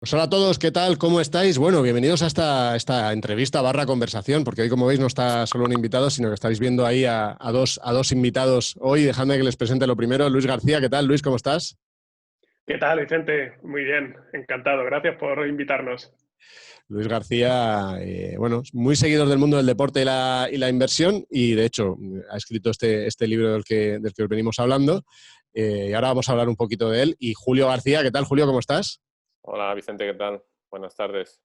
Pues hola a todos, ¿qué tal? ¿Cómo estáis? Bueno, bienvenidos a esta entrevista barra conversación, porque hoy, como veis, no está solo un invitado, sino que estáis viendo ahí a dos invitados hoy. Dejadme que les presente lo primero. Luis García, ¿qué tal? Luis, ¿cómo estás? ¿Qué tal, Vicente? Muy bien, encantado. Gracias por invitarnos. Luis García, bueno, muy seguidor del mundo del deporte y la inversión, y de hecho ha escrito este libro del que os venimos hablando, y ahora vamos a hablar un poquito de él. Y Julio García, ¿qué tal, Julio? ¿Cómo estás? Hola Vicente, ¿qué tal? Buenas tardes.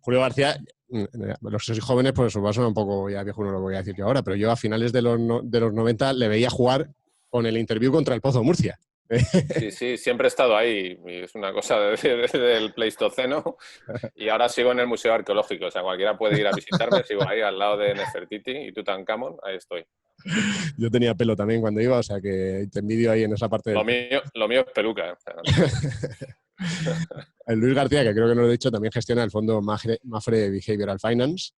Julio García, los que sois jóvenes, pues os va a sonar un poco ya viejo, no lo voy a decir yo ahora, pero yo a finales de los 90 le veía jugar con el Interview contra el Pozo Murcia. Sí, sí, siempre he estado ahí. Y es una cosa desde el Pleistoceno y ahora sigo en el Museo Arqueológico. O sea, cualquiera puede ir a visitarme. Sigo ahí al lado de Nefertiti y Tutankamón. Ahí estoy. Yo tenía pelo también cuando iba, o sea que te envidio ahí en esa parte del pelo. Lo mío es peluca. O sea, no te preocupes. El Luis García, que creo que no lo he dicho, también gestiona el fondo Mafre Behavioral Finance.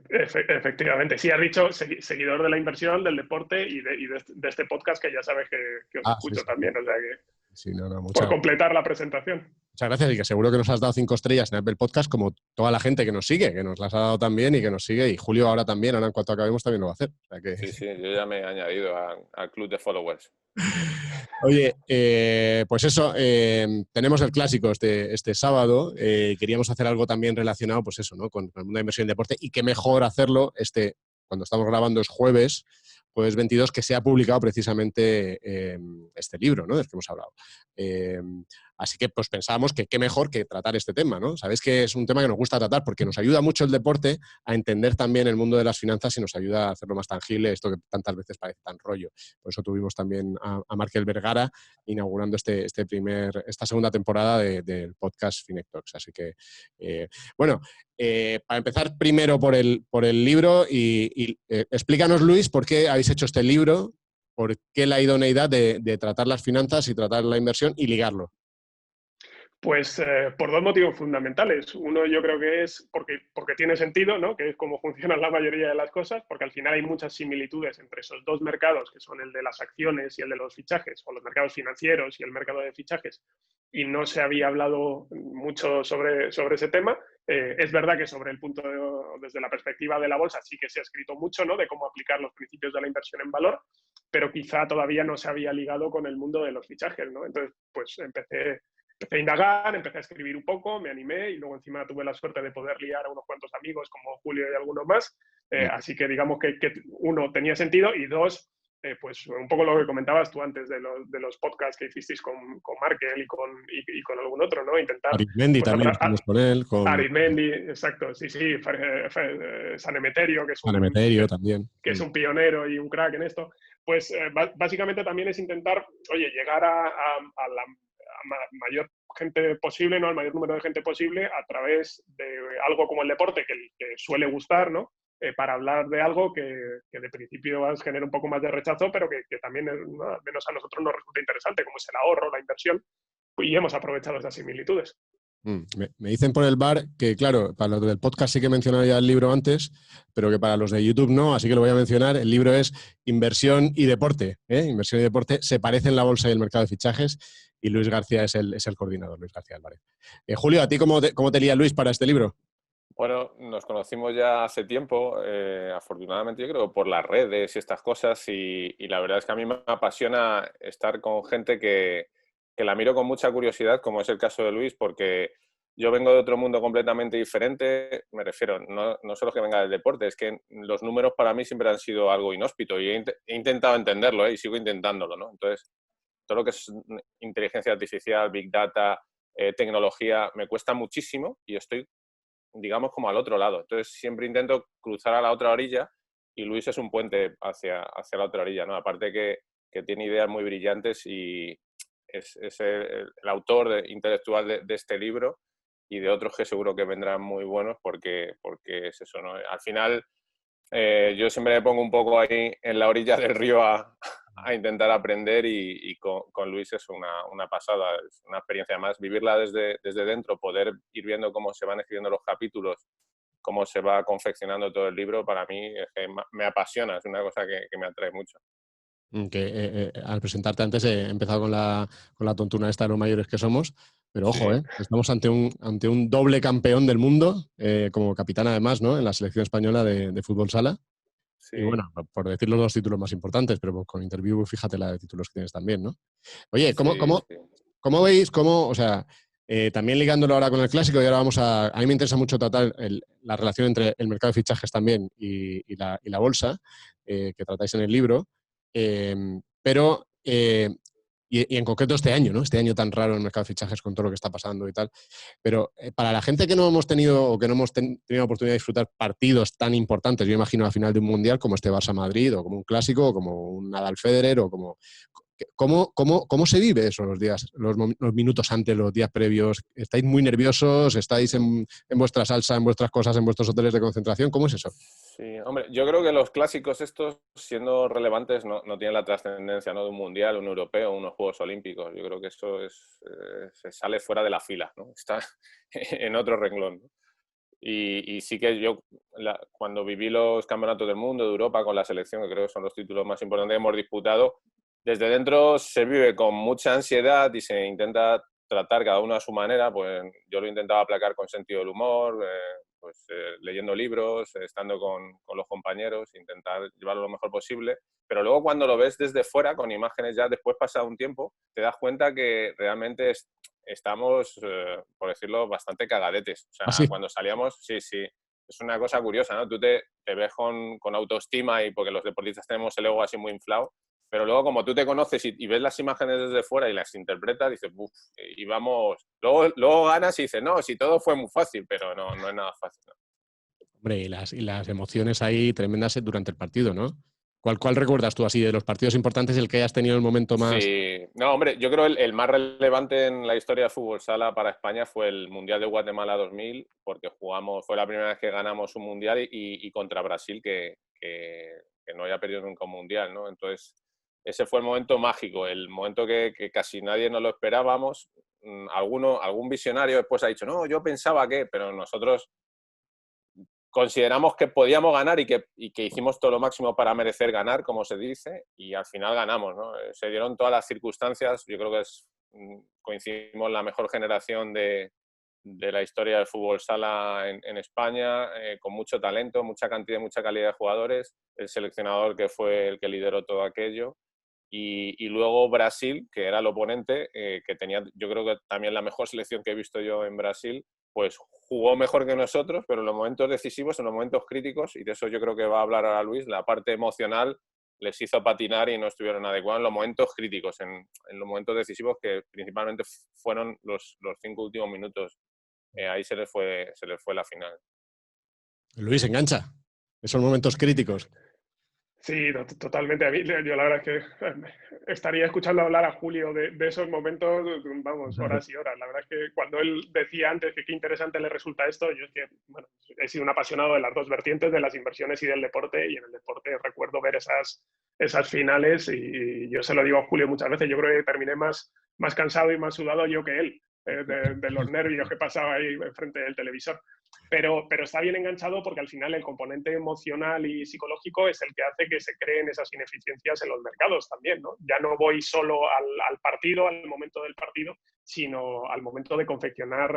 Efectivamente, sí, has dicho seguidor de la inversión, del deporte y de este podcast que ya sabes que os Sí, escucho sí. también. O sea que, Sí, no, no, por completar la presentación. muchas gracias, y que seguro que nos has dado 5 estrellas en Apple Podcast, como toda la gente que nos sigue, que nos las ha dado también y que nos sigue. Y Julio ahora también, ahora en cuanto acabemos también lo va a hacer. O sea que... Sí, sí, yo ya me he añadido al club de followers. Oye, pues eso, tenemos el clásico este sábado. Queríamos hacer algo también relacionado, pues eso, ¿no? Con el mundo de inversión y deporte. Y qué mejor hacerlo cuando estamos grabando es jueves 22, que se ha publicado precisamente este libro, ¿no? Del que hemos hablado. Eh, Así que pues pensábamos que qué mejor que tratar este tema, ¿no? Sabéis que es un tema que nos gusta tratar porque nos ayuda mucho el deporte a entender también el mundo de las finanzas y nos ayuda a hacerlo más tangible, esto que tantas veces parece tan rollo. Por eso tuvimos también a Markel Vergara inaugurando esta segunda temporada del podcast Finectox. Así que, bueno, para empezar primero por el libro y explícanos, Luis, por qué habéis hecho este libro, por qué la idoneidad de tratar las finanzas y tratar la inversión y ligarlo. Pues por dos motivos fundamentales. Uno yo creo que es porque tiene sentido, ¿no? Que es como funcionan la mayoría de las cosas, porque al final hay muchas similitudes entre esos dos mercados, que son el de las acciones y el de los fichajes, o los mercados financieros y el mercado de fichajes, y no se había hablado mucho sobre ese tema. Es verdad que desde la perspectiva de la bolsa sí que se ha escrito mucho, ¿no? De cómo aplicar los principios de la inversión en valor, pero quizá todavía no se había ligado con el mundo de los fichajes, ¿no? Entonces, pues empecé a indagar, empecé a escribir un poco, me animé y luego encima tuve la suerte de poder liar a unos cuantos amigos como Julio y algunos más. Así que digamos que uno tenía sentido y dos, pues un poco lo que comentabas tú antes de los podcasts que hicisteis con Markel y con algún otro, ¿no? Intentar, Arizmendi pues, también estuvimos con él, con Arizmendi, exacto, sí, sí, San Emeterio, San Emeterio también. que es un pionero y un crack en esto, pues básicamente también es intentar, oye, llegar a la mayor gente posible, ¿no? Al mayor número de gente posible a través de algo como el deporte que suele gustar, ¿no? Para hablar de algo que de principio genera un poco más de rechazo, pero que también, ¿no? Al menos a nosotros nos resulta interesante, como es el ahorro, la inversión, y hemos aprovechado esas similitudes. Me dicen por el bar que, claro, para los del podcast sí que he mencionado ya el libro antes, pero que para los de YouTube no, así que lo voy a mencionar. El libro es Inversión y Deporte. Inversión y Deporte se parecen la bolsa y el mercado de fichajes, y Luis García es el coordinador, Luis García Álvarez. Julio, ¿a ti cómo te lía Luis para este libro? Bueno, nos conocimos ya hace tiempo, afortunadamente yo creo, por las redes y estas cosas, y la verdad es que a mí me apasiona estar con gente que la miro con mucha curiosidad, como es el caso de Luis, porque yo vengo de otro mundo completamente diferente, me refiero, no solo que venga del deporte, es que los números para mí siempre han sido algo inhóspito y he intentado entenderlo, y sigo intentándolo, ¿no? Entonces, todo lo que es inteligencia artificial, big data, tecnología, me cuesta muchísimo y estoy, digamos, como al otro lado. Entonces siempre intento cruzar a la otra orilla y Luis es un puente hacia la otra orilla, ¿no? Aparte que tiene ideas muy brillantes y es el autor intelectual de este libro y de otros que seguro que vendrán muy buenos porque es eso, ¿no? Al final yo siempre me pongo un poco ahí en la orilla del río a intentar aprender y con Luis es una pasada, es una experiencia más, vivirla desde dentro, poder ir viendo cómo se van escribiendo los capítulos, cómo se va confeccionando todo el libro, para mí es que me apasiona, es una cosa que me atrae mucho. Que al presentarte antes he empezado con la tontuna esta de los mayores que somos, Pero Sí, ojo, estamos ante un doble campeón del mundo, como capitán además, ¿no? En la selección española de fútbol sala. Y sí, bueno, por decir los dos títulos más importantes, pero con Interview, fíjate la de títulos que tienes también, ¿no? Oye, sí, sí. ¿cómo veis, o sea, también ligándolo ahora con el clásico, y ahora a mí me interesa mucho tratar la relación entre el mercado de fichajes también y la bolsa, que tratáis en el libro, pero, y en concreto este año, ¿no? Este año tan raro en el mercado de fichajes con todo lo que está pasando y tal. Pero para la gente que no hemos tenido o que no hemos tenido la oportunidad de disfrutar partidos tan importantes, yo imagino a final de un mundial como este Barça-Madrid, o como un clásico, o como un Nadal-Federer, o como ¿cómo se vive eso los días, los minutos antes, los días previos? ¿Estáis muy nerviosos? ¿Estáis en vuestra salsa, en vuestras cosas, en vuestros hoteles de concentración? ¿Cómo es eso? Sí, hombre, yo creo que los clásicos estos, siendo relevantes, no tienen la trascendencia, ¿no? De un mundial, un europeo, unos Juegos Olímpicos. Yo creo que eso se sale fuera de la fila, ¿no? Está en otro renglón, ¿no? Y sí que yo, cuando viví los campeonatos del mundo, de Europa, con la selección, que creo que son los títulos más importantes que hemos disputado, desde dentro se vive con mucha ansiedad y se intenta tratar cada uno a su manera. Pues yo lo intentaba aplacar con sentido del humor, leyendo libros, estando con los compañeros, intentar llevarlo lo mejor posible. Pero luego cuando lo ves desde fuera, con imágenes ya después pasado un tiempo, te das cuenta que realmente estamos, por decirlo, bastante cagadetes. O sea, Así. cuando salíamos, sí, sí, es una cosa curiosa, ¿no? Tú te ves con autoestima, y porque los deportistas tenemos el ego así muy inflado, pero luego como tú te conoces y ves las imágenes desde fuera y las interpretas, dices, uff, y vamos, luego ganas y dices, no, si todo fue muy fácil, pero no es nada fácil, ¿no? Hombre, y las emociones ahí tremendas durante el partido, ¿no? ¿Cuál recuerdas tú así de los partidos importantes, el que hayas tenido el momento más? Sí, no, hombre, yo creo el más relevante en la historia del fútbol sala para España fue el Mundial de Guatemala 2000, porque fue la primera vez que ganamos un Mundial y contra Brasil, que no había perdido nunca un Mundial, ¿no? Entonces, ese fue el momento mágico, el momento que casi nadie nos lo esperábamos. Algún visionario después ha dicho, no, yo pensaba que, pero nosotros consideramos que podíamos ganar y que hicimos todo lo máximo para merecer ganar, como se dice, y al final ganamos, ¿no? Se dieron todas las circunstancias. Yo creo que coincidimos la mejor generación de la historia del fútbol sala en España, con mucho talento, mucha cantidad, mucha calidad de jugadores, el seleccionador que fue el que lideró todo aquello, y luego Brasil, que era el oponente, que tenía, yo creo que también la mejor selección que he visto yo en Brasil, pues jugó mejor que nosotros, pero en los momentos decisivos, en los momentos críticos, y de eso yo creo que va a hablar ahora Luis, la parte emocional les hizo patinar y no estuvieron adecuados en los momentos críticos, en los momentos decisivos, que principalmente fueron los 5 últimos minutos. Ahí se les fue la final. Luis, engancha. Esos momentos críticos. Sí, totalmente. A mí, yo la verdad es que estaría escuchando hablar a Julio de esos momentos, vamos, horas y horas. La verdad es que cuando él decía antes que qué interesante le resulta esto, yo es que, bueno, he sido un apasionado de las dos vertientes, de las inversiones y del deporte, y en el deporte recuerdo ver esas finales, y yo se lo digo a Julio muchas veces, yo creo que terminé más cansado y más sudado yo que él, de los nervios que pasaba ahí frente del televisor. Pero está bien enganchado porque al final el componente emocional y psicológico es el que hace que se creen esas ineficiencias en los mercados también, ¿no? Ya no voy solo al partido, al momento del partido, sino al momento de confeccionar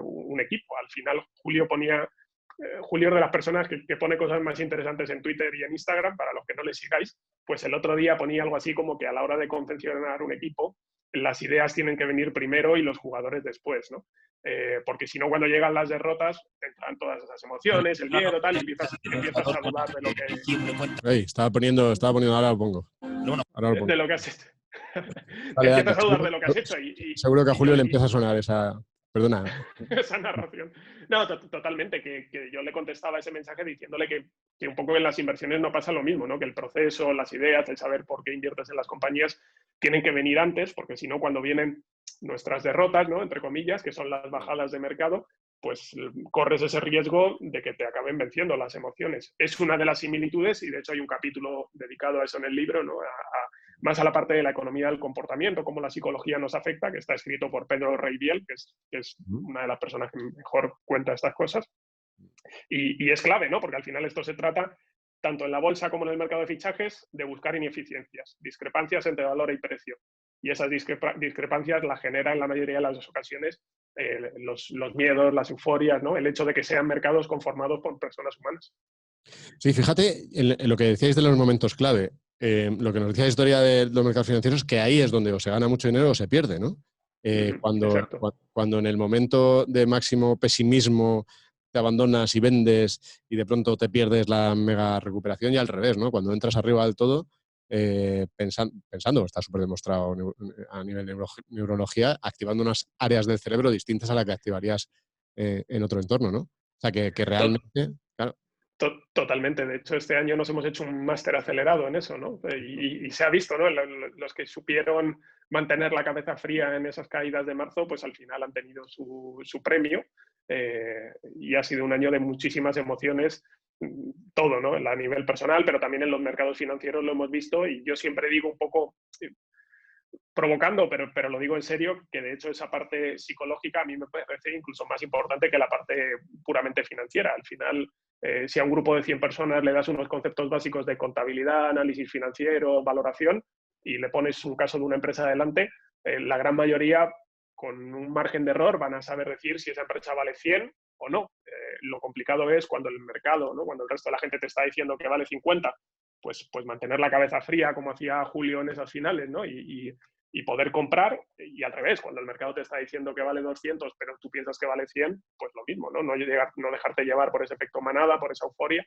un equipo. Al final Julio Julio es de las personas que pone cosas más interesantes en Twitter y en Instagram, para los que no le sigáis, pues el otro día ponía algo así como que a la hora de confeccionar un equipo, las ideas tienen que venir primero y los jugadores después, ¿no? Porque si no, cuando llegan las derrotas, entran todas esas emociones, el miedo, tal, y empiezas a dudar de lo que... Hey, estaba poniendo, ahora lo pongo. Ahora lo pongo. De lo que has hecho. Dale, dale. Empiezas a dudar de lo que has hecho. Seguro que a Julio le empieza a sonar esa... Perdona. Esa narración. No, totalmente, que yo le contestaba ese mensaje diciéndole que un poco en las inversiones no pasa lo mismo, ¿no? Que el proceso, las ideas, el saber por qué inviertes en las compañías tienen que venir antes, porque si no, cuando vienen nuestras derrotas, ¿no? Entre comillas, que son las bajadas de mercado, pues corres ese riesgo de que te acaben venciendo las emociones. Es una de las similitudes, y de hecho hay un capítulo dedicado a eso en el libro, ¿no? Más a la parte de la economía del comportamiento, cómo la psicología nos afecta, que está escrito por Pedro Reibiel, que es una de las personas que mejor cuenta estas cosas. Y es clave, ¿no? Porque al final esto se trata, tanto en la bolsa como en el mercado de fichajes, de buscar ineficiencias, discrepancias entre valor y precio. y esas discrepancias las genera en la mayoría de las ocasiones los miedos, las euforias, ¿no? El hecho de que sean mercados conformados por personas humanas. Sí, fíjate en lo que decíais de los momentos clave. Lo que nos decía la historia de los mercados financieros, que ahí es donde o se gana mucho dinero o se pierde, ¿no? Exacto. Cuando en el momento de máximo pesimismo te abandonas y vendes y de pronto te pierdes la mega recuperación, y al revés, ¿no? Cuando entras arriba del todo, pensando, está súper demostrado a nivel neurología, activando unas áreas del cerebro distintas a las que activarías en otro entorno, ¿no? O sea, que realmente, claro. Totalmente. De hecho, este año nos hemos hecho un máster acelerado en eso, ¿no? Y se ha visto, ¿no? Los que supieron mantener la cabeza fría en esas caídas de marzo, pues al final han tenido su premio. Y ha sido un año de muchísimas emociones, todo, ¿no? A nivel personal, pero también en los mercados financieros lo hemos visto. Y yo siempre digo un poco provocando, pero lo digo en serio, que de hecho esa parte psicológica a mí me parece incluso más importante que la parte puramente financiera. Al final, si a un grupo de 100 personas le das unos conceptos básicos de contabilidad, análisis financiero, valoración, y le pones un caso de una empresa adelante, la gran mayoría, con un margen de error, van a saber decir si esa empresa vale 100 o no. Lo complicado es cuando el mercado, ¿no? Cuando el resto de la gente te está diciendo que vale 50, pues mantener la cabeza fría, como hacía Julio en esas finales, ¿no? Y poder comprar, y al revés, cuando el mercado te está diciendo que vale 200, pero tú piensas que vale 100, pues lo mismo, ¿no? No dejarte llevar por ese efecto manada, por esa euforia,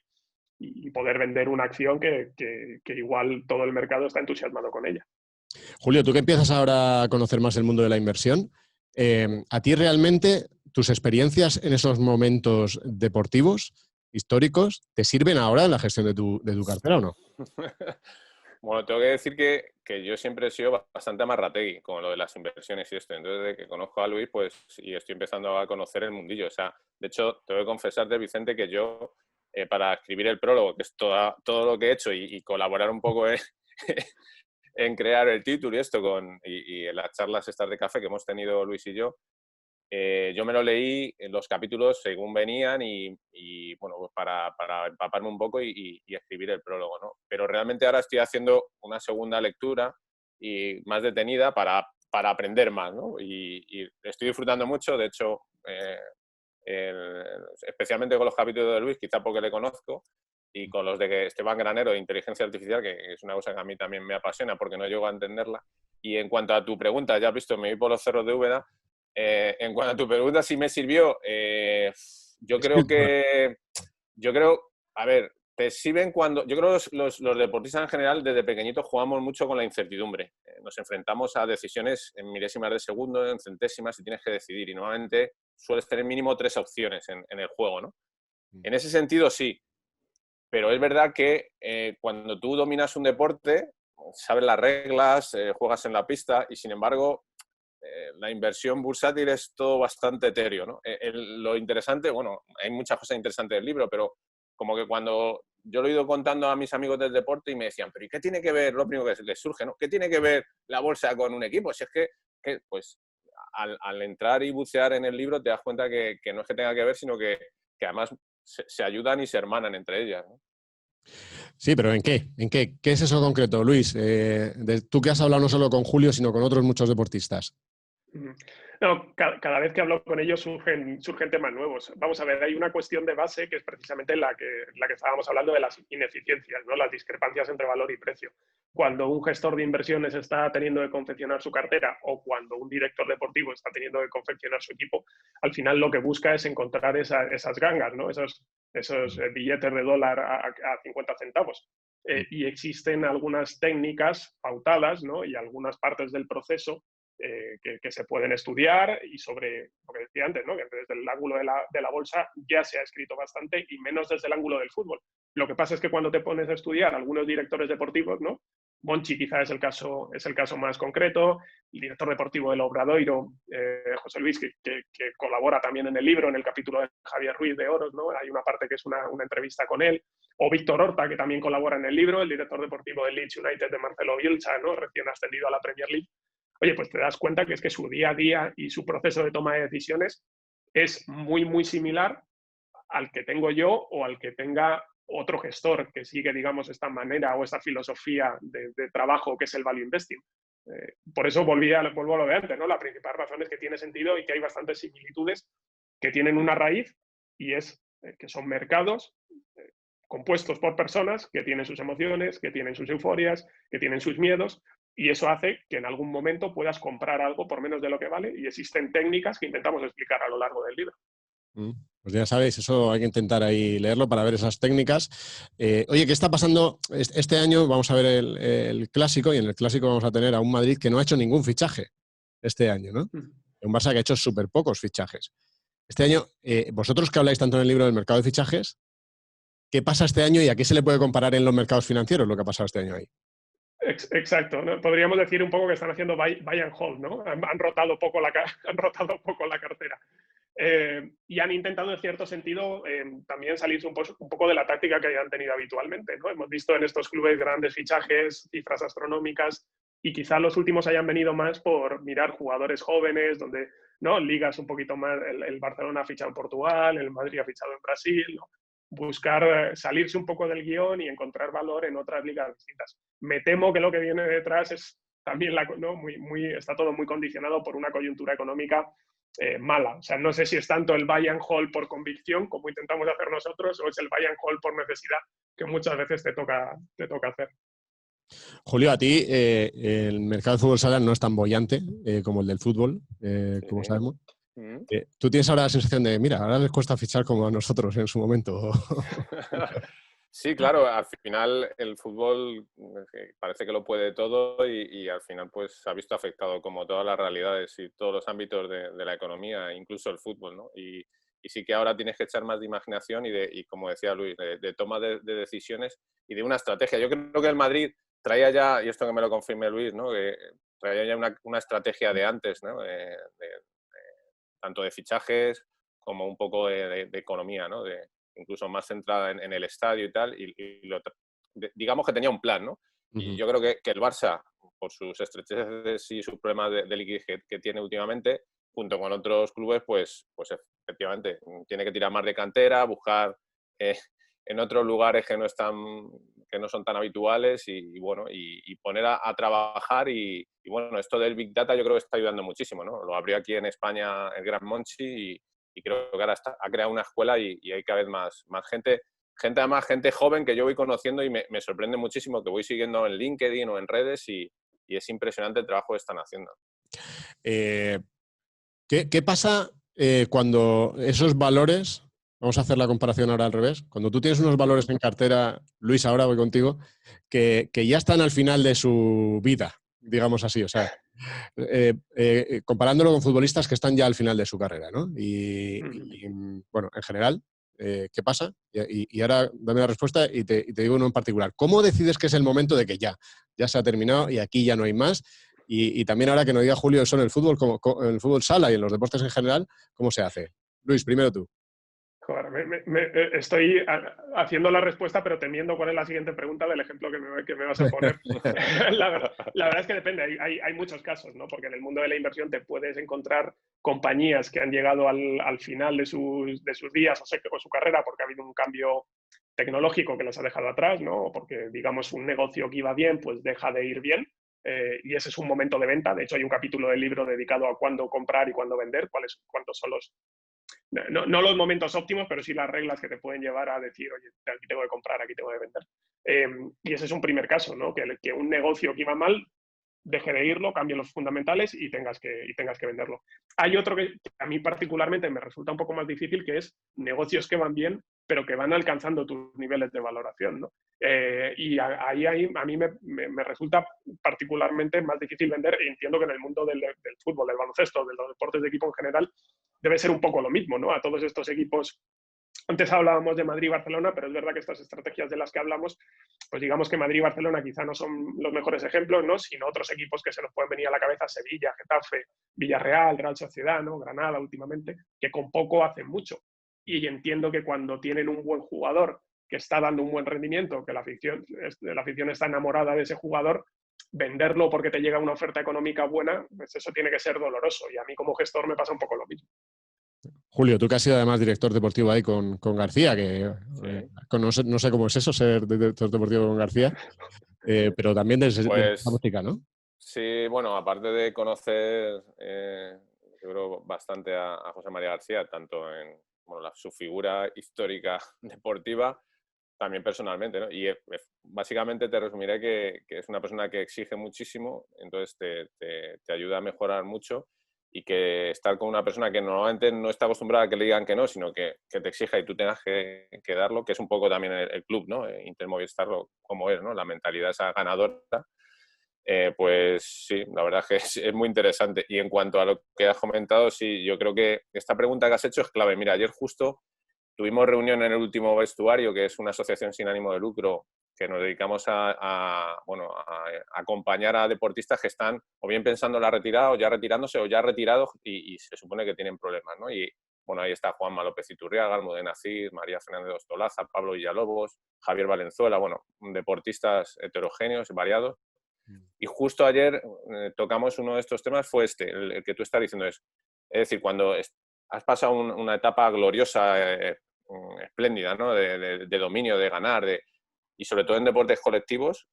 y poder vender una acción que igual todo el mercado está entusiasmado con ella. Julio, tú que empiezas ahora a conocer más el mundo de la inversión, ¿a ti realmente tus experiencias en esos momentos deportivos, históricos, te sirven ahora en la gestión de tu cartera o no? Bueno, tengo que decir que yo siempre he sido bastante amarrategui con lo de las inversiones y esto. Entonces, desde que conozco a Luis, pues, y estoy empezando a conocer el mundillo. O sea, de hecho, tengo que confesarte, Vicente, que yo, para escribir el prólogo, que es todo lo que he hecho, y colaborar un poco en crear el título y esto, y en las charlas estas de café que hemos tenido Luis y yo me lo leí en los capítulos según venían y bueno, pues para empaparme un poco y escribir el prólogo, ¿no? Pero realmente ahora estoy haciendo una segunda lectura y más detenida para aprender más, ¿no? Y estoy disfrutando mucho, de hecho, especialmente con los capítulos de Luis, quizá porque le conozco, y con los de Esteban Granero de inteligencia artificial, que es una cosa que a mí también me apasiona porque no llego a entenderla. Y en cuanto a tu pregunta, ya has visto, me voy por los cerros de Úbeda. En cuanto a tu pregunta, si me sirvió, yo creo, a ver, te sirven cuando, yo creo que los deportistas en general desde pequeñitos jugamos mucho con la incertidumbre. Nos enfrentamos a decisiones en milésimas de segundo, en centésimas, y tienes que decidir. Y normalmente sueles tener mínimo 3 opciones en el juego, ¿no? En ese sentido, sí. Pero es verdad que cuando tú dominas un deporte, sabes las reglas, juegas en la pista, y sin embargo, la inversión bursátil es todo bastante etéreo, ¿no? Lo interesante, bueno, hay muchas cosas interesantes del libro, pero como que cuando yo lo he ido contando a mis amigos del deporte y me decían, pero ¿y qué tiene que ver, lo primero que les surge, ¿no? ¿Qué tiene que ver la bolsa con un equipo? Si es que pues, al entrar y bucear en el libro te das cuenta que no es que tenga que ver, sino que además se ayudan y se hermanan entre ellas, ¿no? Sí, pero ¿en qué? ¿Qué es eso concreto, Luis? Tú que has hablado no solo con Julio, sino con otros muchos deportistas. No, cada vez que hablo con ellos surgen temas nuevos. Vamos a ver, hay una cuestión de base que es precisamente la que estábamos hablando de las ineficiencias, ¿no? Las discrepancias entre valor y precio. Cuando un gestor de inversiones está teniendo que confeccionar su cartera o cuando un director deportivo está teniendo que confeccionar su equipo, al final lo que busca es encontrar esas gangas, ¿no? Esos billetes de dólar a 50 centavos. Y existen algunas técnicas pautadas, ¿no? Y algunas partes del proceso que se pueden estudiar, y sobre lo que decía antes, ¿no? Que desde el ángulo de la bolsa ya se ha escrito bastante, y menos desde el ángulo del fútbol. Lo que pasa es que cuando te pones a estudiar algunos directores deportivos, ¿no? Monchi quizá es el caso más concreto, el director deportivo del Obradoiro, José Luis, que colabora también en el libro, en el capítulo de Javier Ruiz de Oros, ¿no? Hay una parte que es una entrevista con él, o Víctor Horta, que también colabora en el libro, el director deportivo del Leeds United de Marcelo Bielsa, ¿no? Recién ascendido a la Premier League. Oye, pues te das cuenta que es que su día a día y su proceso de toma de decisiones es muy, muy similar al que tengo yo o al que tenga otro gestor que sigue, digamos, esta manera o esta filosofía de trabajo que es el value investing. Por eso vuelvo a lo de antes, ¿no? La principal razón es que tiene sentido y que hay bastantes similitudes que tienen una raíz y es que son mercados compuestos por personas que tienen sus emociones, que tienen sus euforias, que tienen sus miedos, y eso hace que en algún momento puedas comprar algo por menos de lo que vale, y existen técnicas que intentamos explicar a lo largo del libro. Pues ya sabéis, eso hay que intentar ahí leerlo para ver esas técnicas. Oye, ¿qué está pasando? Este año vamos a ver el Clásico, y en el Clásico vamos a tener a un Madrid que no ha hecho ningún fichaje este año, ¿no? Un Barça que ha hecho súper pocos fichajes. Este año, vosotros que habláis tanto en el libro del mercado de fichajes, ¿qué pasa este año y a qué se le puede comparar en los mercados financieros lo que ha pasado este año ahí? Exacto, ¿no? Podríamos decir un poco que están haciendo buy and hold, ¿no? Han rotado poco la cartera. Y han intentado, en cierto sentido, también salirse un poco de la táctica que han tenido habitualmente, ¿no? Hemos visto en estos clubes grandes fichajes, cifras astronómicas, y quizá los últimos hayan venido más por mirar jugadores jóvenes, donde, ¿no? Ligas un poquito más, el Barcelona ha fichado en Portugal, el Madrid ha fichado en Brasil, ¿no? Buscar salirse un poco del guión y encontrar valor en otras ligas distintas. Me temo que lo que viene detrás es también, ¿no? Está todo muy condicionado por una coyuntura económica mala. O sea, no sé si es tanto el buy and hold por convicción, como intentamos hacer nosotros, o es el buy and hold por necesidad, que muchas veces te toca hacer. Julio, a ti el mercado del fútbol sala no es tan boyante como el del fútbol, como sabemos. ¿Tú tienes ahora la sensación de, mira, ahora les cuesta fichar como a nosotros en su momento? Sí, claro, al final el fútbol parece que lo puede todo y al final pues se ha visto afectado como todas las realidades y todos los ámbitos de la economía, incluso el fútbol, ¿no? Y sí que ahora tienes que echar más de imaginación y como decía Luis, de toma de decisiones y de una estrategia. Yo creo que el Madrid traía ya, y esto que me lo confirme Luis, ¿no? Que traía ya una estrategia de antes, ¿no? Tanto de fichajes como un poco de economía, ¿no? Incluso más centrada en el estadio y tal, digamos que tenía un plan, ¿no? Y yo creo que el Barça, por sus estrecheces y sus problemas de liquidez que tiene últimamente, junto con otros clubes, pues efectivamente tiene que tirar más de cantera, buscar en otros lugares que no son tan habituales y poner a trabajar y bueno, esto del Big Data yo creo que está ayudando muchísimo, ¿no? Lo abrió aquí en España el Gran Monchi y creo que ahora ha creado una escuela y hay cada vez más gente además, gente joven que yo voy conociendo y me sorprende muchísimo, que voy siguiendo en LinkedIn o en redes y es impresionante el trabajo que están haciendo. ¿Qué pasa cuando esos valores, vamos a hacer la comparación ahora al revés, cuando tú tienes unos valores en cartera, Luis, ahora voy contigo, que ya están al final de su vida, digamos así, o sea, comparándolo con futbolistas que están ya al final de su carrera, ¿no? Y bueno, en general, ¿qué pasa? Y ahora dame la respuesta y te digo uno en particular. ¿Cómo decides que es el momento de que ya se ha terminado y aquí ya no hay más? Y también ahora que nos diga Julio eso en el fútbol, en el fútbol sala y en los deportes en general, ¿cómo se hace? Luis, primero tú. Joder, estoy haciendo la respuesta, pero temiendo cuál es la siguiente pregunta del ejemplo que me vas a poner. la verdad es que depende, hay muchos casos, ¿no? Porque en el mundo de la inversión te puedes encontrar compañías que han llegado al final de sus días o su carrera porque ha habido un cambio tecnológico que les ha dejado atrás, ¿no? O porque, digamos, un negocio que iba bien, pues deja de ir bien. Y ese es un momento de venta. De hecho, hay un capítulo del libro dedicado a cuándo comprar y cuándo vender, cuántos son los... No los momentos óptimos, pero sí las reglas que te pueden llevar a decir, oye, aquí tengo que comprar, aquí tengo que vender. Y ese es un primer caso, ¿no? Que un negocio que iba mal deje de irlo, cambie los fundamentales y tengas que venderlo. Hay otro que a mí particularmente me resulta un poco más difícil, que es negocios que van bien, pero que van alcanzando tus niveles de valoración, ¿no? Y ahí a mí me resulta particularmente más difícil vender, y entiendo que en el mundo del fútbol, del baloncesto, de los deportes de equipo en general, debe ser un poco lo mismo, ¿no? A todos estos equipos. Antes hablábamos de Madrid y Barcelona, pero es verdad que estas estrategias de las que hablamos, pues digamos que Madrid y Barcelona quizá no son los mejores ejemplos, ¿no? Sino otros equipos que se nos pueden venir a la cabeza: Sevilla, Getafe, Villarreal, Real Sociedad, ¿no? Granada últimamente, que con poco hacen mucho. Y entiendo que cuando tienen un buen jugador que está dando un buen rendimiento, que la afición está enamorada de ese jugador, venderlo porque te llega una oferta económica buena, pues eso tiene que ser doloroso. Y a mí como gestor me pasa un poco lo mismo. Julio, tú que has sido además director deportivo ahí con García, que no sé cómo es eso, ser director deportivo con García, pero también desde esa música, ¿no? Sí, bueno, aparte de conocer, yo creo, bastante a José María García, tanto en bueno, su figura histórica deportiva, también personalmente, ¿no? Y básicamente te resumiré que es una persona que exige muchísimo, entonces te ayuda a mejorar mucho y que estar con una persona que normalmente no está acostumbrada a que le digan que no, sino que te exija y tú tengas que darlo, que es un poco también el club, ¿no? Intermovistar como es, ¿no? La mentalidad esa ganadora. Pues sí, la verdad es que es muy interesante. Y en cuanto a lo que has comentado, sí, yo creo que esta pregunta que has hecho es clave. Mira, ayer justo tuvimos reunión en el último vestuario, que es una asociación sin ánimo de lucro, que nos dedicamos bueno, a acompañar a deportistas que están o bien pensando en la retirada, o ya retirándose, o ya retirados, y se supone que tienen problemas, ¿no? Y bueno, ahí está Juanma López Iturriaga, Almudena Cid, María Fernández Ostolaza, Pablo Villalobos, Javier Valenzuela, bueno, deportistas heterogéneos, variados. Y justo ayer tocamos uno de estos temas, fue el que tú estás diciendo. Es decir, cuando has pasado una etapa gloriosa, espléndida, ¿no? De dominio, de ganar, y sobre todo en deportes colectivos,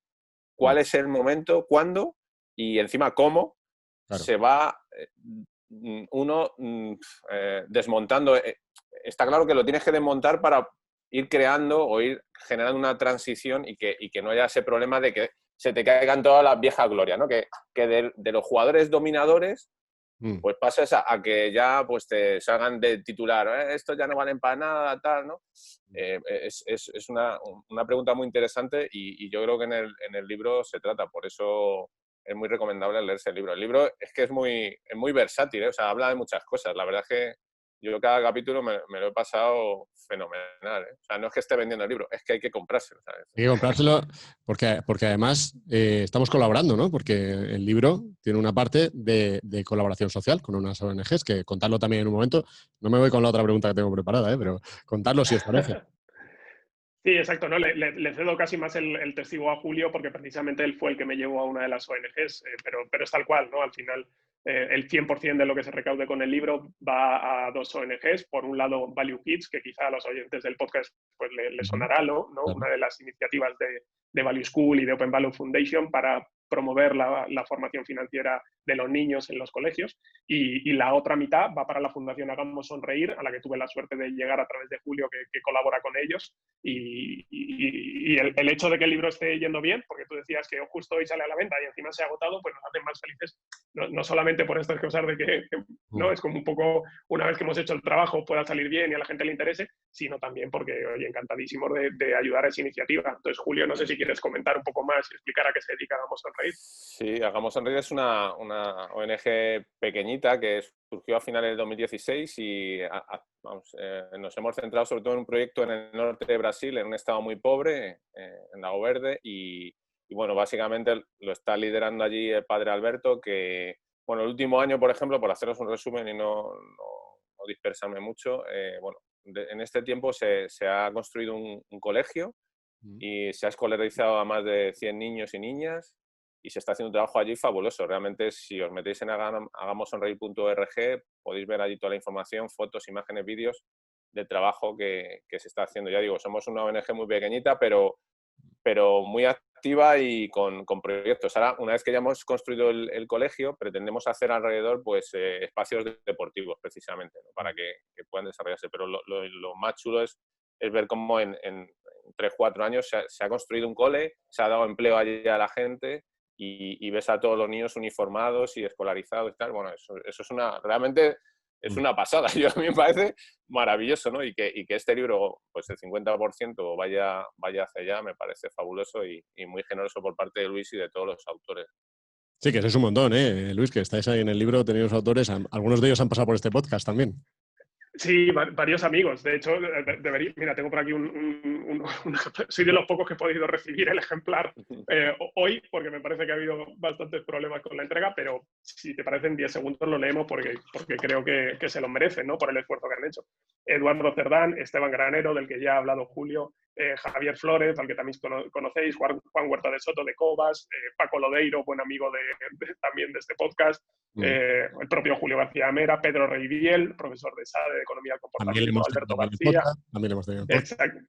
¿cuál es el momento, cuándo y encima cómo se va uno desmontando? Está claro que lo tienes que desmontar para ir creando o ir generando una transición y que no haya ese problema de que se te caigan todas las viejas glorias, ¿no? Que de los jugadores dominadores pues pases a que ya pues te salgan de titular, estos ya no valen para nada, tal, ¿no? Es una pregunta muy interesante y yo creo que en el libro se trata, por eso es muy recomendable leerse el libro. El libro es que es muy versátil, ¿eh? O sea, habla de muchas cosas. La verdad es que yo cada capítulo me lo he pasado fenomenal, ¿eh? O sea, no es que esté vendiendo el libro, es que hay que comprárselo, ¿sabes? Hay que comprárselo porque además estamos colaborando, ¿no? Porque el libro tiene una parte de colaboración social con unas ONGs, que contarlo también en un momento. No me voy con la otra pregunta que tengo preparada, pero contarlo si os parece. Sí, exacto, ¿no? Le cedo casi más el testigo a Julio porque precisamente él fue el que me llevó a una de las ONGs, pero es tal cual, ¿no? Al final, el 100% de lo que se recaude con el libro va a dos ONGs. Por un lado, Value Kids, que quizá a los oyentes del podcast pues, le sonará, ¿no? Claro. Una de las iniciativas de Value School y de Open Value Foundation para promover la formación financiera de los niños en los colegios. Y la otra mitad va para la Fundación Hagamos Sonreír, a la que tuve la suerte de llegar a través de Julio, que colabora con ellos. Y el hecho de que el libro esté yendo bien, porque tú decías que justo hoy sale a la venta y encima se ha agotado, pues nos hace más felices, no solamente por estas cosas de que no es como un poco, una vez que hemos hecho el trabajo, pueda salir bien y a la gente le interese, sino también porque, oye, encantadísimos de ayudar a esa iniciativa. Entonces, Julio, no sé si quieres comentar un poco más y explicar a qué se dedica Hagamos Sonreír. Sí, Hagamos Sonreír es una ONG pequeñita que surgió a finales de 2016 y nos hemos centrado sobre todo en un proyecto en el norte de Brasil, en un estado muy pobre, en Lago Verde, y bueno, básicamente lo está liderando allí el padre Alberto, que, bueno, el último año, por ejemplo, por haceros un resumen y no dispersarme mucho, bueno, en este tiempo se ha construido un colegio y se ha escolarizado a más de 100 niños y niñas y se está haciendo un trabajo allí fabuloso. Realmente, si os metéis en hagamosonreír.org, podéis ver allí toda la información, fotos, imágenes, vídeos del trabajo que se está haciendo. Ya digo, somos una ONG muy pequeñita, pero muy activa y con proyectos. Ahora, una vez que ya hemos construido el colegio, pretendemos hacer alrededor pues, espacios deportivos, precisamente, ¿no? Para que puedan desarrollarse. Pero lo más chulo es ver cómo en 3-4 años se ha construido un cole, se ha dado empleo allí a la gente y ves a todos los niños uniformados y escolarizados y tal. Bueno, eso es realmente es una pasada. A mí me parece maravilloso, ¿no? Y que este libro, pues el 50% vaya hacia allá, me parece fabuloso y muy generoso por parte de Luis y de todos los autores. Sí, que es un montón, Luis, que estáis ahí en el libro, tenéis autores, algunos de ellos han pasado por este podcast también. Sí, varios amigos. De hecho, mira, tengo por aquí soy de los pocos que he podido recibir el ejemplar hoy, porque me parece que ha habido bastantes problemas con la entrega, pero si te parecen 10 segundos lo leemos porque creo que se lo merecen, ¿no? Por el esfuerzo que han hecho. Eduardo Cerdán, Esteban Granero, del que ya ha hablado Julio, Javier Flores, al que también conocéis, Juan Huerta de Soto de Cobas, Paco Lodeiro, buen amigo también de este podcast, el propio Julio García Mera, Pedro Reiviel, profesor de SADE, de Economía del Comportamiento, Alberto García. También hemos tenido el podcast. Exacto.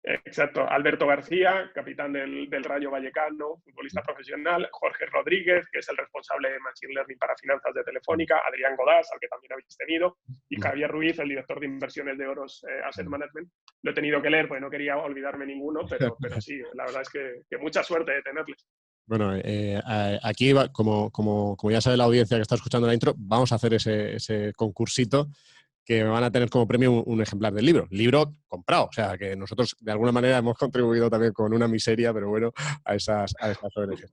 Exacto. Alberto García, capitán del Rayo Vallecano, futbolista profesional. Jorge Rodríguez, que es el responsable de Machine Learning para finanzas de Telefónica. Adrián Godás, al que también habéis tenido. Y Javier Ruiz, el director de inversiones de Oros Asset Management. Lo he tenido que leer porque no quería olvidarme ninguno, pero sí, la verdad es que mucha suerte de tenerles. Bueno, aquí, como ya sabe la audiencia que está escuchando la intro, vamos a hacer ese concursito que me van a tener como premio un ejemplar del libro. Libro comprado, o sea, que nosotros de alguna manera hemos contribuido también con una miseria, pero bueno, a esas ONGs.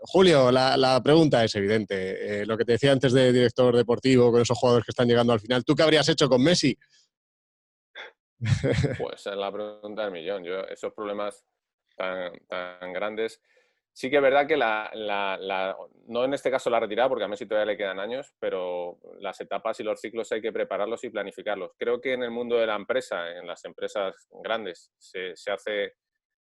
Julio, la pregunta es evidente. Lo que te decía antes de director deportivo, con esos jugadores que están llegando al final, ¿tú qué habrías hecho con Messi? Pues es la pregunta del millón. Yo, esos problemas tan grandes... Sí que es verdad que no en este caso la retirada, porque a Messi todavía le quedan años, pero las etapas y los ciclos hay que prepararlos y planificarlos. Creo que en el mundo de la empresa, en las empresas grandes, se hace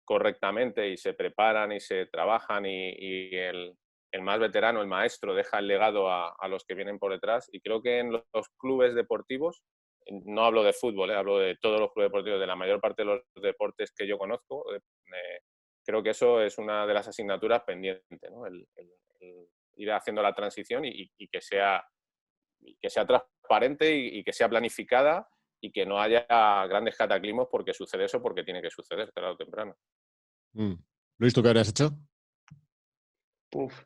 correctamente y se preparan y se trabajan y el más veterano, el maestro, deja el legado a los que vienen por detrás. Y creo que en los clubes deportivos, no hablo de fútbol, hablo de todos los clubes deportivos, de la mayor parte de los deportes que yo conozco, creo que eso es una de las asignaturas pendientes, ¿no? El ir haciendo la transición y que sea transparente y que sea planificada y que no haya grandes cataclismos porque sucede eso, porque tiene que suceder tarde o temprano. Luis, ¿tú qué habrías hecho? Uf,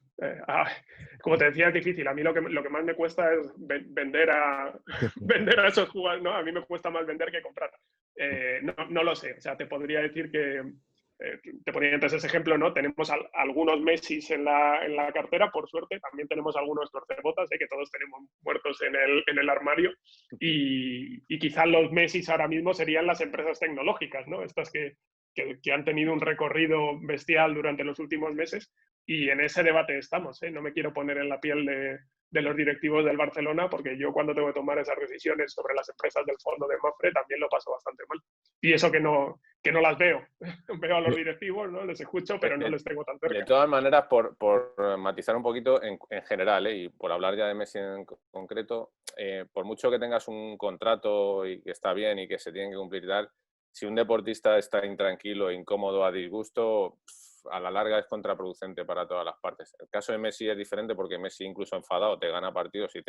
como te decía, es difícil. A mí lo que más me cuesta es vender a esos jugadores, ¿no? A mí me cuesta más vender que comprar. No lo sé. O sea, te podría decir que... te ponía entonces ese ejemplo, ¿no? Tenemos algunos Messis en la cartera, por suerte. También tenemos algunos torcebotas, que todos tenemos muertos en el armario. Y quizás los Messis ahora mismo serían las empresas tecnológicas, ¿no? Estas que han tenido un recorrido bestial durante los últimos meses. Y en ese debate estamos. No me quiero poner en la piel de los directivos del Barcelona, porque yo cuando tengo que tomar esas decisiones sobre las empresas del fondo de Mafre también lo paso bastante mal. Y eso que no las veo. Veo a los directivos, ¿no? Les escucho, pero no les tengo tan cerca. De todas maneras, por matizar un poquito en general, y por hablar ya de Messi en concreto, por mucho que tengas un contrato y que está bien y que se tiene que cumplir y tal, si un deportista está intranquilo, incómodo, a disgusto, a la larga es contraproducente para todas las partes. El caso de Messi es diferente porque Messi, incluso enfadado, te gana partidos y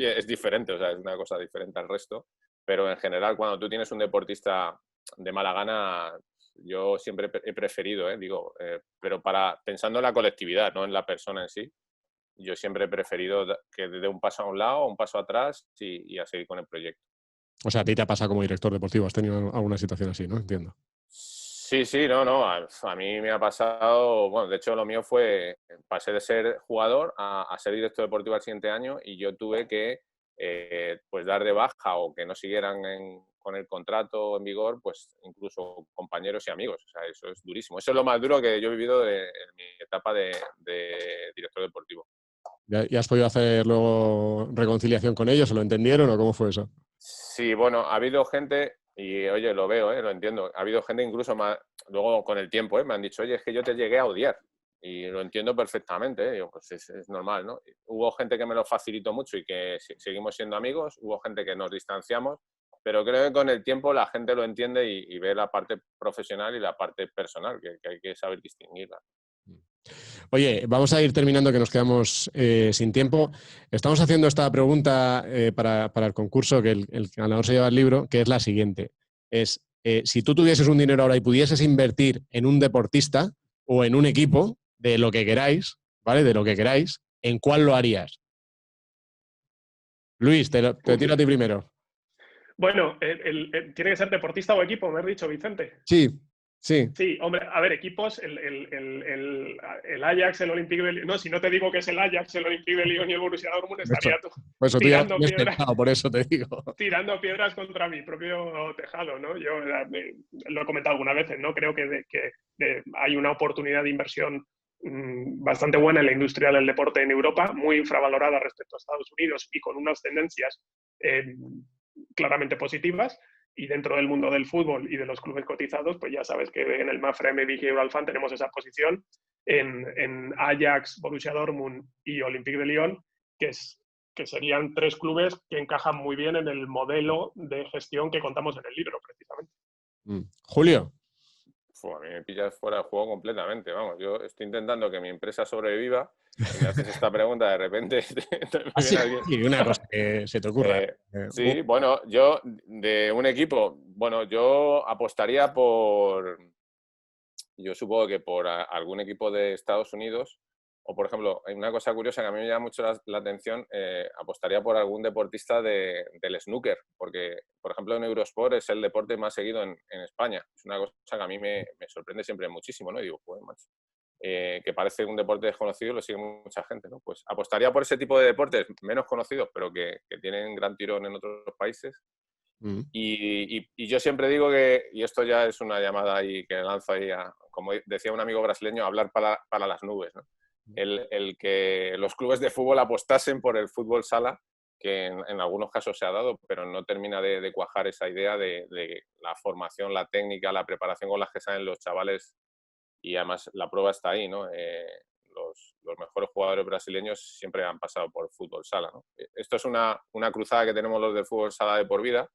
es diferente, o sea, es una cosa diferente al resto. Pero en general, cuando tú tienes un deportista de mala gana, yo siempre he preferido, pero pensando en la colectividad, no en la persona en sí, yo siempre he preferido que dé un paso a un lado, un paso atrás y a seguir con el proyecto. O sea, a ti te ha pasado como director deportivo, has tenido alguna situación así, ¿no? Entiendo. Sí, no, a mí me ha pasado, bueno, de hecho lo mío pasé de ser jugador a ser director deportivo al siguiente año y yo tuve que pues dar de baja o que no siguieran con el contrato en vigor, pues incluso compañeros y amigos, o sea, eso es durísimo. Eso es lo más duro que yo he vivido en mi etapa de director deportivo. ¿Y has podido hacer luego reconciliación con ellos? ¿O lo entendieron o cómo fue eso? Sí, bueno, ha habido gente, y oye, lo veo, lo entiendo, ha habido gente incluso más, luego con el tiempo, me han dicho, oye, es que yo te llegué a odiar. Y lo entiendo perfectamente, Digo, pues es normal, ¿no? Hubo gente que me lo facilitó mucho y que seguimos siendo amigos, hubo gente que nos distanciamos, pero creo que con el tiempo la gente lo entiende y ve la parte profesional y la parte personal, que hay que saber distinguirla. Oye, vamos a ir terminando, que nos quedamos sin tiempo. Estamos haciendo esta pregunta para el concurso, que el ganador se lleva el libro, que es la siguiente. Es, si tú tuvieses un dinero ahora y pudieses invertir en un deportista o en un equipo, de lo que queráis, ¿vale? De lo que queráis, ¿en cuál lo harías? Luis, te tiro a ti primero. Bueno, ¿tiene que ser deportista o equipo? Me has dicho, Vicente. Sí. Sí, hombre, a ver, equipos, el Ajax, el Olympique de Lyon. No, si no te digo que es el Ajax, el Olympique de Lyon y el Borussia Dortmund, estaría pues tirando piedras. Pensado, por eso te digo. Tirando piedras contra mi propio tejado, ¿no? Yo lo he comentado algunas veces, ¿no? Creo que hay una oportunidad de inversión bastante buena en la industria del deporte en Europa, muy infravalorada respecto a Estados Unidos y con unas tendencias claramente positivas. Y dentro del mundo del fútbol y de los clubes cotizados, pues ya sabes que en el Mafra, MBK y Eurofan tenemos esa posición en Ajax, Borussia Dortmund y Olympique de Lyon, que serían tres clubes que encajan muy bien en el modelo de gestión que contamos en el libro, precisamente. Julio. A mí me pillas fuera de juego completamente, vamos. Yo estoy intentando que mi empresa sobreviva y me haces esta pregunta, de repente Sí, una cosa que se te ocurra. Sí, bueno, yo de un equipo, bueno, yo apostaría yo supongo que por algún equipo de Estados Unidos, o por ejemplo, hay una cosa curiosa que a mí me llama mucho la atención, apostaría por algún deportista del snooker, porque, por ejemplo, en Eurosport es el deporte más seguido en España. Es una cosa que a mí me sorprende siempre muchísimo, ¿no? Y digo, joder, macho, que parece un deporte desconocido y lo sigue mucha gente, ¿no? Pues apostaría por ese tipo de deportes menos conocidos, pero que tienen gran tirón en otros países. Y yo siempre digo que, y esto ya es una llamada ahí que lanzo ahí, como decía un amigo brasileño, hablar para las nubes, ¿no? El que los clubes de fútbol apostasen por el fútbol sala, que en algunos casos se ha dado, pero no termina de cuajar esa idea de la formación, la técnica, la preparación con las que salen los chavales, y además la prueba está ahí, ¿no? Los mejores jugadores brasileños siempre han pasado por fútbol sala, ¿no? Esto es una cruzada que tenemos los del fútbol sala de por vida,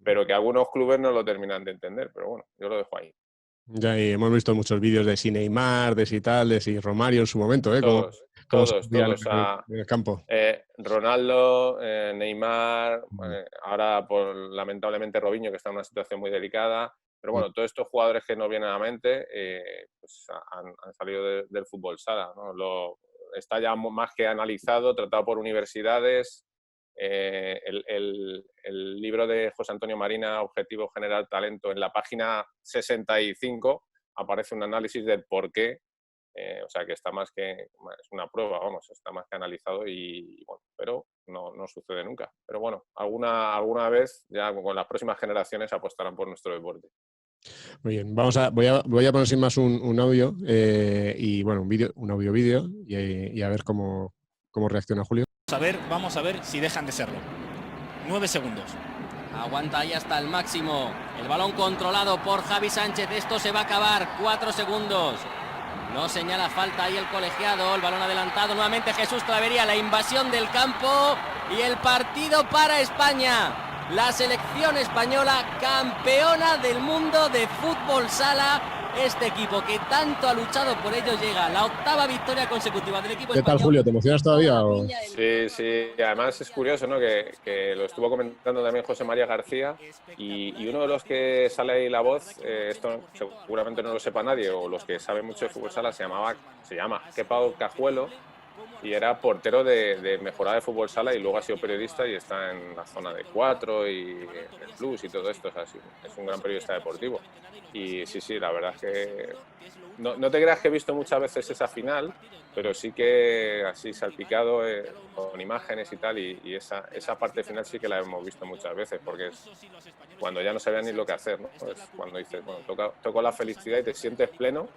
pero que algunos clubes no lo terminan de entender, pero bueno, yo lo dejo ahí. Ya hemos visto muchos vídeos de si Neymar, de si tal, de si Romario en su momento, Todos. En el campo. Ronaldo, Neymar, ahora lamentablemente Robinho, que está en una situación muy delicada, pero bueno, todos estos jugadores que nos vienen a la mente pues han salido del fútbol sala, ¿no? Está ya más que analizado, tratado por universidades. El libro de José Antonio Marina, Objetivo General Talento, en la página 65 aparece un análisis del por qué, o sea que está más que, es una prueba, vamos, está más que analizado y bueno, pero no sucede nunca. Pero bueno, alguna vez ya con las próximas generaciones apostarán por nuestro deporte. Muy bien, voy a poner sin más un audio y bueno, un audio-vídeo y a ver cómo reacciona Julio. Vamos a ver si dejan de serlo. 9 segundos. Aguanta ahí hasta el máximo. El balón controlado por Javi Sánchez. Esto se va a acabar. 4 segundos. No señala falta ahí el colegiado. El balón adelantado. Nuevamente Jesús Clavería. La invasión del campo. Y el partido para España. La selección española, campeona del mundo de fútbol sala. Este equipo que tanto ha luchado por ello llega a la 8ª victoria consecutiva del equipo español. ¿Qué tal, Julio? ¿Te emocionas todavía? ¿O? Sí. Además es curioso, ¿no? Que lo estuvo comentando también José María García y uno de los que sale ahí la voz, esto seguramente no lo sepa nadie, o los que saben mucho de fútbol sala, se llama Kepa Cajuelo y era portero de mejorada de fútbol sala y luego ha sido periodista y está en la zona de 4 y el Plus y todo esto. Es un gran periodista deportivo. Y sí, la verdad es que no te creas que he visto muchas veces esa final, pero sí que así salpicado con imágenes y tal, y esa parte final sí que la hemos visto muchas veces, porque es cuando ya no sabían ni lo que hacer, ¿no? Es cuando dices, bueno, toco la felicidad y te sientes pleno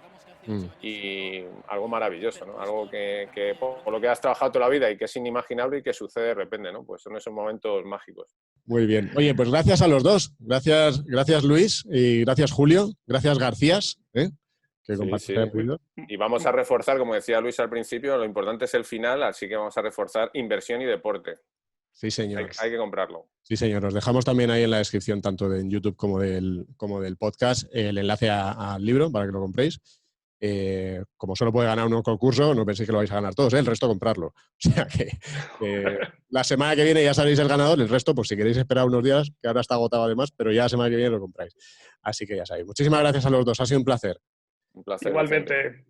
y algo maravilloso, ¿no? Algo que por lo que has trabajado toda la vida y que es inimaginable y que sucede de repente, ¿no? Pues son esos momentos mágicos. Muy bien. Oye, pues gracias a los dos. Gracias Luis y gracias Julio. Gracias Garcías. Sí. Y vamos a reforzar, como decía Luis al principio, lo importante es el final, así que vamos a reforzar inversión y deporte. Sí, señor. Hay que comprarlo. Sí, señor. Os dejamos también ahí en la descripción, tanto de YouTube como del podcast, el enlace al libro para que lo compréis. Como solo puede ganar uno en concurso, no penséis que lo vais a ganar todos, el resto comprarlo. O sea que la semana que viene ya sabéis el ganador, el resto, pues si queréis esperar unos días, que ahora está agotado además, pero ya la semana que viene lo compráis. Así que ya sabéis. Muchísimas gracias a los dos, ha sido un placer. Un placer. Igualmente.